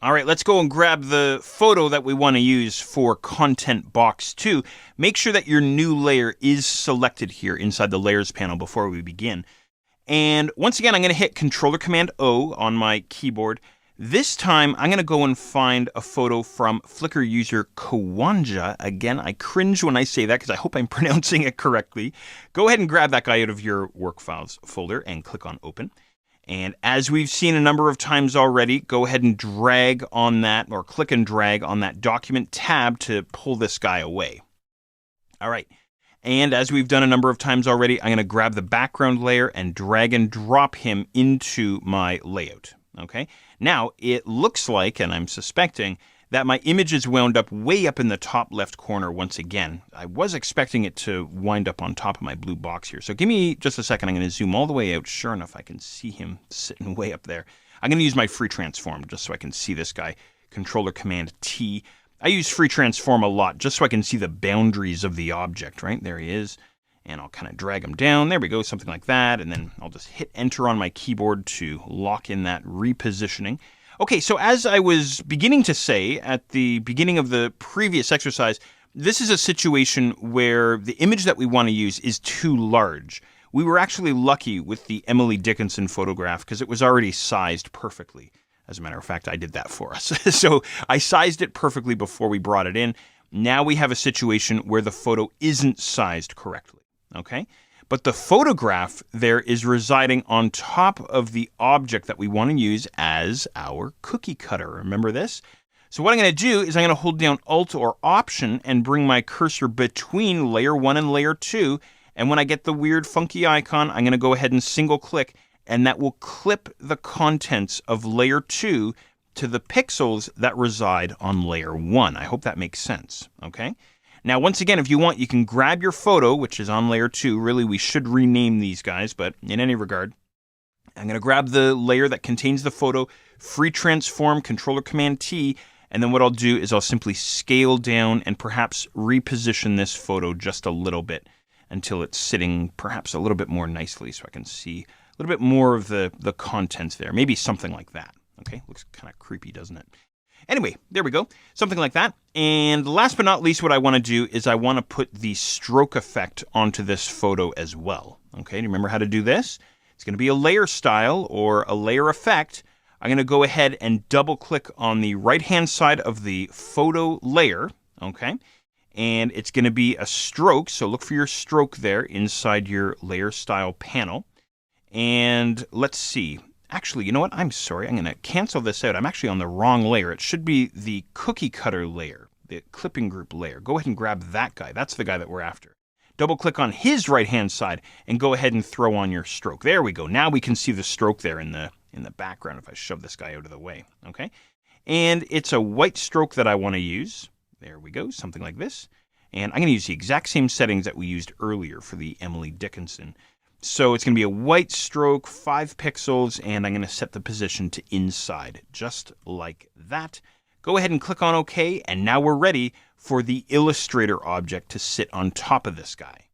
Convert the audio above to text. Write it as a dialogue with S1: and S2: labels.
S1: All right, let's go and grab the photo that we want to use for Content Box 2. Make sure that your new layer is selected here inside the Layers panel before we begin. And once again, I'm going to hit Controller-Command-O on my keyboard. This time, I'm going to go and find a photo from Flickr user Kawanja. Again, I cringe when I say that because I hope I'm pronouncing it correctly. Go ahead and grab that guy out of your Work Files folder and click on Open. And as we've seen a number of times already, go ahead and drag on that, or click and drag on that document tab to pull this guy away. All right. And as we've done a number of times already, I'm going to grab the background layer and drag and drop him into my layout. Okay. Now, it looks like, and I'm suspecting, that my image is wound up way up in the top left corner once again. I was expecting it to wind up on top of my blue box here. So give me just a second. I'm going to zoom all the way out. Sure enough, I can see him sitting way up there. I'm going to use my free transform just so I can see this guy. Controller-Command-T. I use free transform a lot just so I can see the boundaries of the object, right? There he is. And I'll kind of drag him down. There we go, something like that. And then I'll just hit enter on my keyboard to lock in that repositioning. Okay, so as I was beginning to say at the beginning of the previous exercise, this is a situation where the image that we want to use is too large. We were actually lucky with the Emily Dickinson photograph because it was already sized perfectly. As a matter of fact, I did that for us. So I sized it perfectly before we brought it in. Now we have a situation where the photo isn't sized correctly, okay? But the photograph there is residing on top of the object that we want to use as our cookie cutter. Remember this? So what I'm going to do is I'm going to hold down Alt or Option and bring my cursor between layer 1 and layer 2. And when I get the weird funky icon, I'm going to go ahead and single click, and that will clip the contents of layer 2 to the pixels that reside on layer 1. I hope that makes sense, okay? Now, once again, if you want, you can grab your photo, which is on layer 2. Really, we should rename these guys, but in any regard, I'm going to grab the layer that contains the photo, free transform, Controller-Command-T, and then what I'll do is I'll simply scale down and perhaps reposition this photo just a little bit until it's sitting perhaps a little bit more nicely so I can see a little bit more of the contents there. Maybe something like that. Okay, looks kind of creepy, doesn't it? Anyway, there we go. Something like that. And last but not least, what I want to do is I want to put the stroke effect onto this photo as well. Okay, do you remember how to do this? It's going to be a layer style or a layer effect. I'm going to go ahead and double click on the right-hand side of the photo layer. Okay, and it's going to be a stroke. So look for your stroke there inside your layer style panel. And let's see. Actually, you know what? I'm sorry. I'm going to cancel this out. I'm actually on the wrong layer. It should be the cookie cutter layer, the clipping group layer. Go ahead and grab that guy. That's the guy that we're after. Double click on his right-hand side and go ahead and throw on your stroke. There we go. Now we can see the stroke there in the background if I shove this guy out of the way. Okay? And it's a white stroke that I want to use. There we go. Something like this. And I'm going to use the exact same settings that we used earlier for the Emily Dickinson. So it's going to be a white stroke, 5 pixels, and I'm going to set the position to inside, just like that. Go ahead and click on OK, and now we're ready for the Illustrator object to sit on top of this guy.